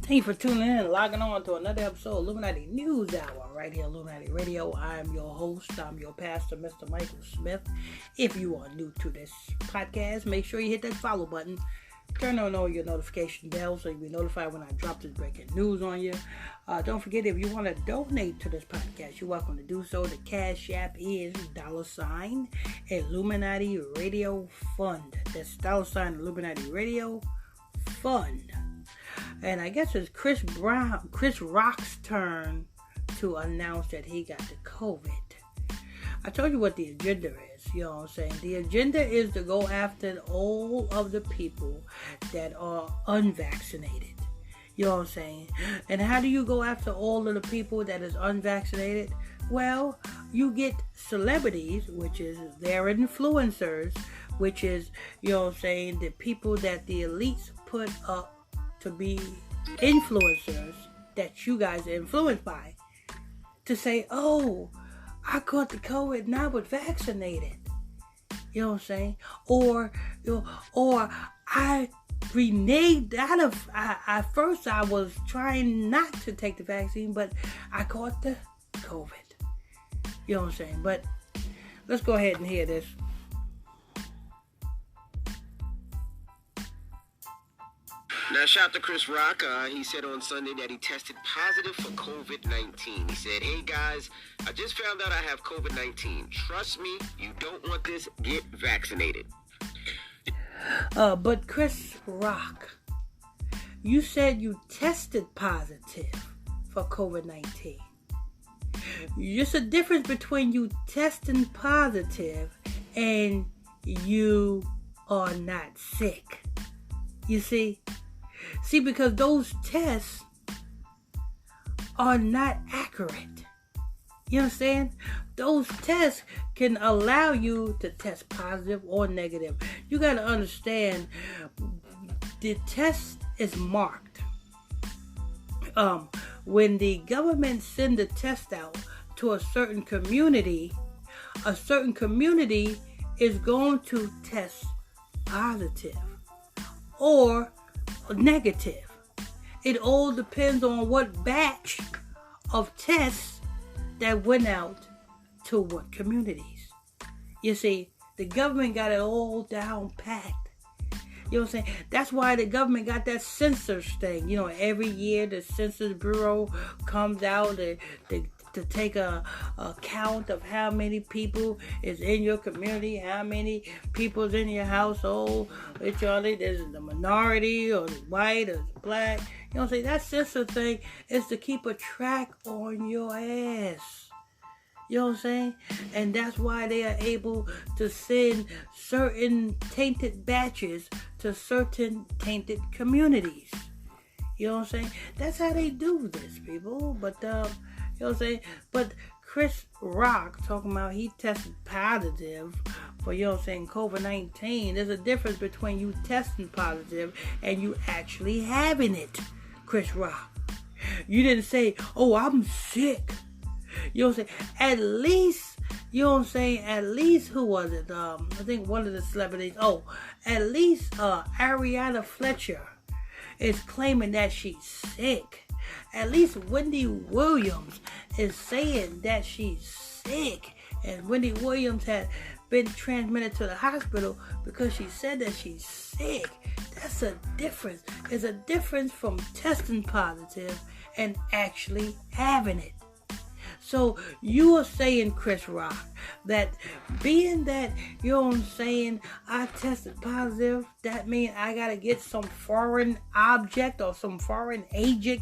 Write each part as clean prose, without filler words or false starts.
Thank you for tuning in and logging on to another episode of Illuminati News Hour right here, Illuminati Radio. I'm your host. I'm your pastor, Mr. Michael Smith. If you are new to this podcast, make sure you hit that follow button. Turn on all your notification bells so you'll be notified when I drop this breaking news on you. Don't forget, if you want to donate to this podcast, you're welcome to do so. The Cash App is $, Illuminati Radio Fund. That's $, Illuminati Radio Fund. And I guess it's Chris Rock's turn to announce that he got the COVID. I told you what the agenda is, you know what I'm saying? The agenda is to go after all of the people that are unvaccinated. You know what I'm saying? And how do you go after all of the people that is unvaccinated? Well, you get celebrities, which is their influencers, which is, you know what I'm saying, the people that the elites put up to be influencers that you guys are influenced by, to say, oh, I caught the COVID and I was vaccinated. You know what I'm saying? Or I reneged out of, at first I was trying not to take the vaccine, but I caught the COVID. You know what I'm saying? But let's go ahead and hear this. Now, shout out to Chris Rock. He said on Sunday that he tested positive for COVID-19. He said, hey guys, I just found out I have COVID-19. Trust me, you don't want this. Get vaccinated. But Chris Rock, you said you tested positive for COVID-19. There's a difference between you testing positive and you are not sick. You see? See, because those tests are not accurate. You understand? Those tests can allow you to test positive or negative. You got to understand, the test is marked. When the government send the test out to a certain community is going to test positive or negative. It all depends on what batch of tests that went out to what communities. You see, the government got it all down packed. You know what I'm saying? That's why the government got that census thing. You know, every year the Census Bureau comes out to take a count of how many people is in your community, how many people is in your household, which is the minority or the white or the black. You know what I'm saying? That census thing is to keep a track on your ass. You know what I'm saying? And that's why they are able to send certain tainted batches to certain tainted communities. You know what I'm saying? That's how they do this, people. But, you know what I'm saying? But Chris Rock talking about he tested positive for, you know what I'm saying, COVID-19. There's a difference between you testing positive and you actually having it, Chris Rock. You didn't say, oh, I'm sick. You know what I'm saying? At least, you know what I'm saying? At least, who was it? I think one of the celebrities. Oh, at least Ariana Fletcher is claiming that she's sick. At least Wendy Williams is saying that she's sick. And Wendy Williams had been transmitted to the hospital because she said that she's sick. That's a difference. There's a difference from testing positive and actually having it. So you are saying, Chris Rock, that being that, you know what I'm saying, I tested positive, that means I got to get some foreign object or some foreign agent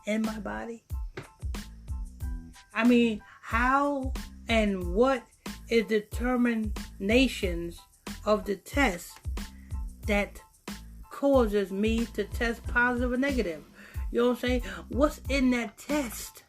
in my body? I mean, how and what is determinations of the test that causes me to test positive or negative? You know what I'm saying? What's in that test?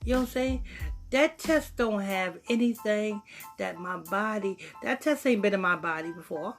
You know what I'm saying? That test don't have anything that my body, that test ain't been in my body before.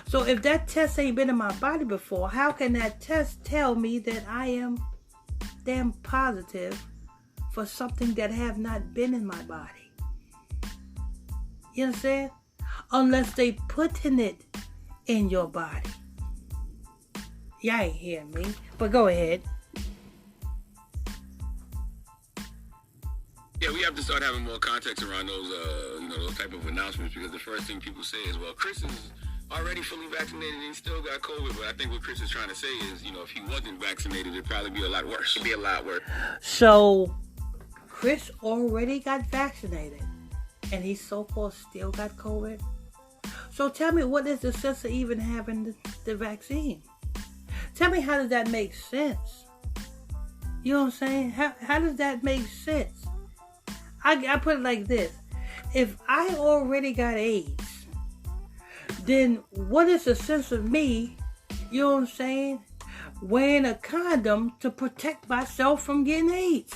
So if that test ain't been in my body before, how can that test tell me that I am damn positive for something that have not been in my body? You understand? Unless they putting it in your body. Y'all ain't hearing me, but go ahead. Yeah, we have to start having more context around those, those type of announcements, because the first thing people say is, well, Chris is already fully vaccinated and he still got COVID. But I think what Chris is trying to say is, if he wasn't vaccinated, it'd probably be a lot worse. It'd be a lot worse. So, Chris already got vaccinated, and he so-called still got COVID. So tell me, what is the sense of even having the vaccine? Tell me, how does that make sense? You know what I'm saying? How does that make sense? I put it like this. If I already got AIDS, then what is the sense of me, you know what I'm saying, wearing a condom to protect myself from getting AIDS?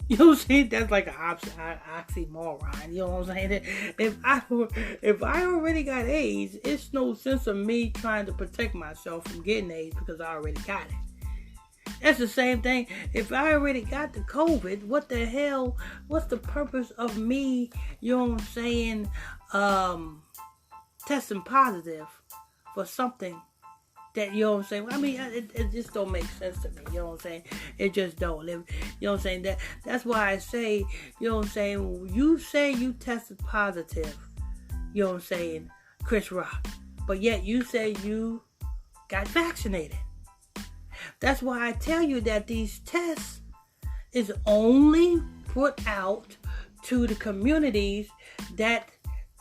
You know what I'm saying? That's like an oxymoron. You know what I'm saying? If I already got AIDS, it's no sense of me trying to protect myself from getting AIDS because I already got it. That's the same thing. If I already got the COVID, what the hell? What's the purpose of me, you know what I'm saying, testing positive for something that, you know what I'm saying? I mean, it just don't make sense to me. You know what I'm saying? It just don't. You know what I'm saying? That's why I say, you know what I'm saying? You say you tested positive, you know what I'm saying, Chris Rock, but yet you say you got vaccinated. That's why I tell you that these tests is only put out to the communities that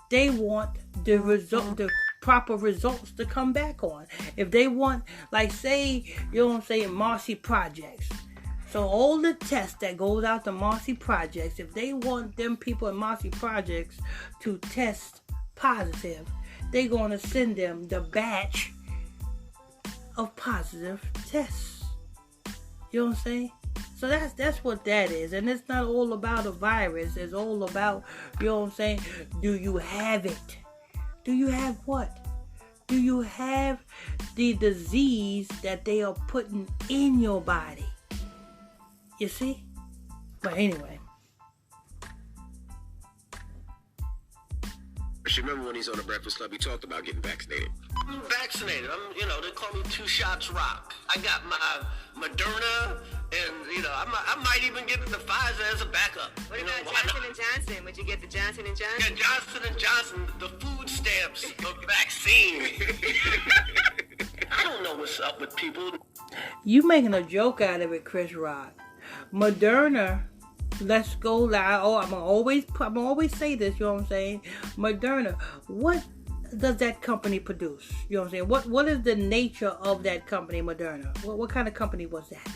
they want the proper results to come back on. If they want, like, say, you know what I'm saying, Marcy Projects. So all the tests that goes out to Marcy Projects, if they want them people in Marcy Projects to test positive, they're going to send them the batch of positive tests. You know what I'm saying? So that's what that is. And it's not all about a virus. It's all about, you know what I'm saying, do you have it? Do you have what? Do you have the disease that they are putting in your body? You see? But anyway. You remember when he's on the Breakfast Club, he talked about getting vaccinated. I'm vaccinated. They call me 2 shots rock. I got my Moderna, and, I might even get the Pfizer as a backup. What about Johnson & Johnson? Would you get the Johnson & Johnson? Yeah, Johnson & Johnson, the food stamps of vaccine. I don't know what's up with people. You making a joke out of it, Chris Rock. Moderna, let's go loud. Oh, I'm gonna always say this, you know what I'm saying? Moderna, what does that company produce? You know what I'm saying? What is the nature of that company, Moderna? What kind of company was that?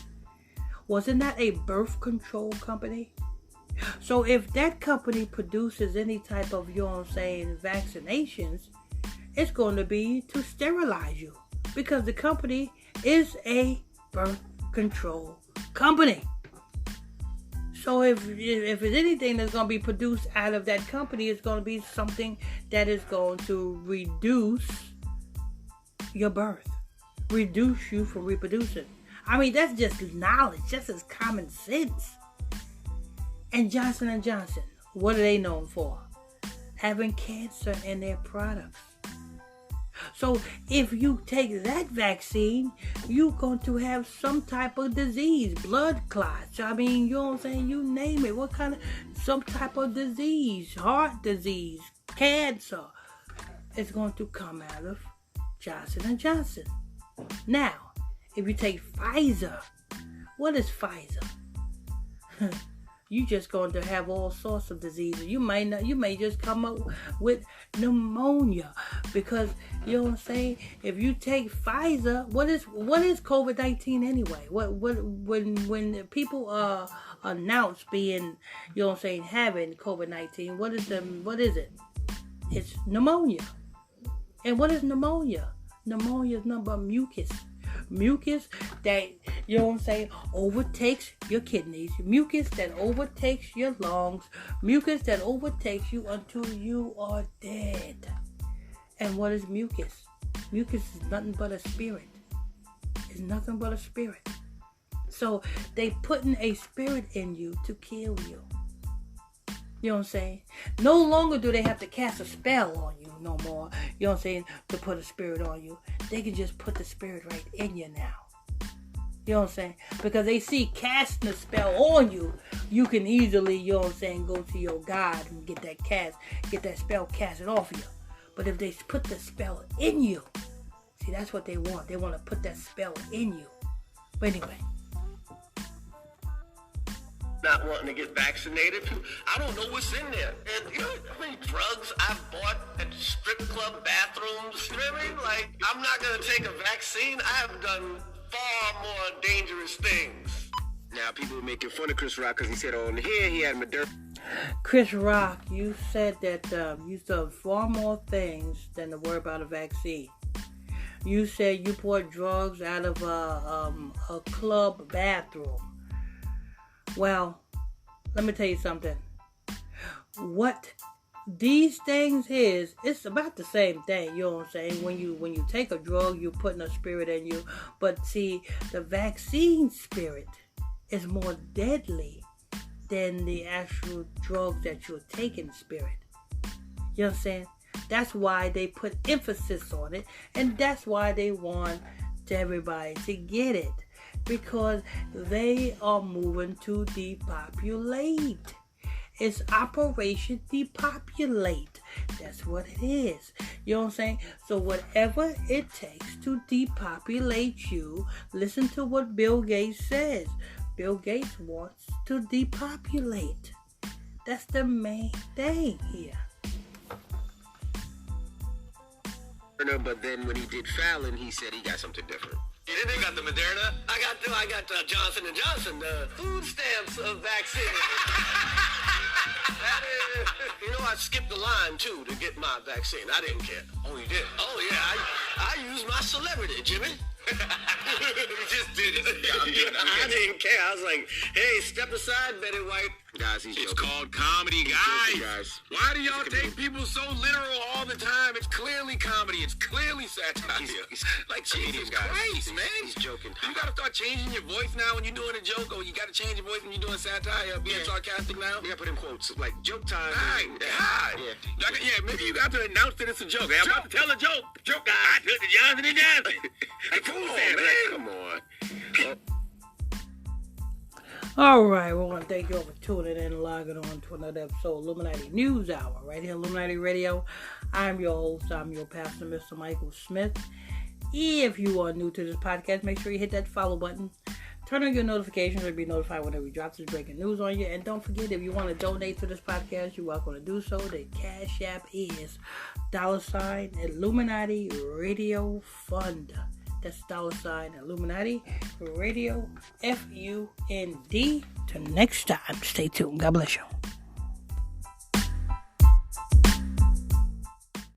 Wasn't that a birth control company? So if that company produces any type of, you know what I'm saying, vaccinations, it's going to be to sterilize you, because the company is a birth control company. So if it's anything that's going to be produced out of that company, it's going to be something that is going to reduce your birth, reduce you from reproducing. I mean, that's just knowledge, just as common sense. And Johnson & Johnson, what are they known for? Having cancer in their products. So if you take that vaccine, you're going to have some type of disease, blood clots. I mean, you know what I'm saying? You name it. What kind of, some type of disease, heart disease, cancer, is going to come out of Johnson & Johnson. Now, if you take Pfizer, what is Pfizer? You just going to have all sorts of diseases. You may just come up with pneumonia, because, you know what I'm saying, if you take Pfizer, what is COVID-19 anyway? When people announce being, you know what I'm saying, having COVID-19, what is it? It's pneumonia. And what is pneumonia? Pneumonia is nothing but mucus. Mucus that, you know what I'm saying, overtakes your kidneys. Mucus that overtakes your lungs. Mucus that overtakes you until you are dead. And what is mucus? Mucus is nothing but a spirit. It's nothing but a spirit. So they putting a spirit in you to kill you. You know what I'm saying? No longer do they have to cast a spell on you no more. You know what I'm saying? To put a spirit on you. They can just put the spirit right in you now. You know what I'm saying? Because they see casting a spell on you, you can easily, you know what I'm saying, go to your God and get that spell casted off you. But if they put the spell in you, see, that's what they want. They want to put that spell in you. But anyway. Not wanting to get vaccinated. I don't know what's in there. And you know how many drugs I've bought at strip club bathrooms? You know what I mean? Like, I'm not going to take a vaccine. I have done far more dangerous things. Now, people are making fun of Chris Rock because he said on here he had Moderna. Chris Rock, you said that you've done far more things than to worry about a vaccine. You said you bought drugs out of a club bathroom. Well, let me tell you something. What these things is, it's about the same thing, you know what I'm saying? When you take a drug, you're putting a spirit in you. But see, the vaccine spirit is more deadly than the actual drugs that you're taking spirit. You know what I'm saying? That's why they put emphasis on it, and that's why they want everybody to get it. Because they are moving to depopulate. It's Operation Depopulate. That's what it is. You know what I'm saying? So whatever it takes to depopulate you, listen to what Bill Gates says. Bill Gates wants to depopulate. That's the main thing here. But then when he did Fallon, he said he got something different. Yeah, they got the Moderna. I got Johnson & Johnson, the food stamps vaccine. You know, I skipped the line, too, to get my vaccine. I didn't care. Oh, you did? Oh, yeah. I used my celebrity, Jimmy. You just did it. Yeah, I didn't care. I was like, hey, step aside, Betty White. Guys, he's It's joking. called comedy, He's guys. joking, guys. Why do y'all take people so literal all the time? It's clearly comedy. It's clearly satire. He's Like, comedian, Jesus guys. Christ, He's- man. he's joking. You gotta start changing your voice now when you're doing a joke, or you gotta change your voice when you're doing satire, being Yeah. sarcastic now. You gotta put in quotes like joke time. Right, God. Yeah. Yeah, maybe you got to announce that it's a joke. Hey, I'm about to tell a joke. Joke, guys. I took the Johnson & Johnson. Like, Come food on, stamps, man. man. Come on. All right, we want to thank you all for tuning in and logging on to another episode of Illuminati News Hour, right here on Illuminati Radio. I'm your host, I'm your pastor, Mr. Michael Smith. If you are new to this podcast, make sure you hit that follow button. Turn on your notifications to be notified whenever we drop this breaking news on you. And don't forget, if you want to donate to this podcast, you're welcome to do so. The Cash App is $ Illuminati Radio Fund. That's $ Illuminati Radio FUND. Till next time, stay tuned. God bless you.